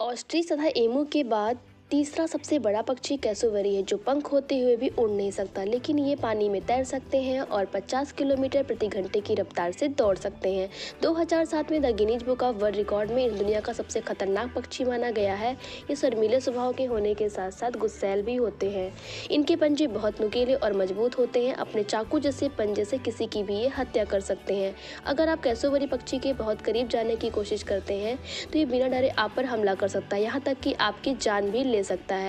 Ostrich तथा emu के बाद तीसरा सबसे बड़ा पक्षी कैसोवरी है, जो पंख होते हुए भी उड़ नहीं सकता, लेकिन ये पानी में तैर सकते हैं और 50 किलोमीटर प्रति घंटे की रफ्तार से दौड़ सकते हैं। 2007 में the Guinness book of world record में इस दुनिया का सबसे खतरनाक पक्षी माना गया है। ये शर्मीले स्वभाव के होने के साथ साथ गुस्सैल भी होते हैं। इनके पंजे बहुत नुकीले और मजबूत होते हैं। अपने चाकू जैसे पंजे से किसी की भी ये हत्या कर सकते हैं। अगर आप कैसोवरी पक्षी के बहुत करीब जाने की कोशिश करते हैं तो ये बिना डरे आप पर हमला कर सकता है, यहाँ तक कि आपकी जान भी ले सकता है।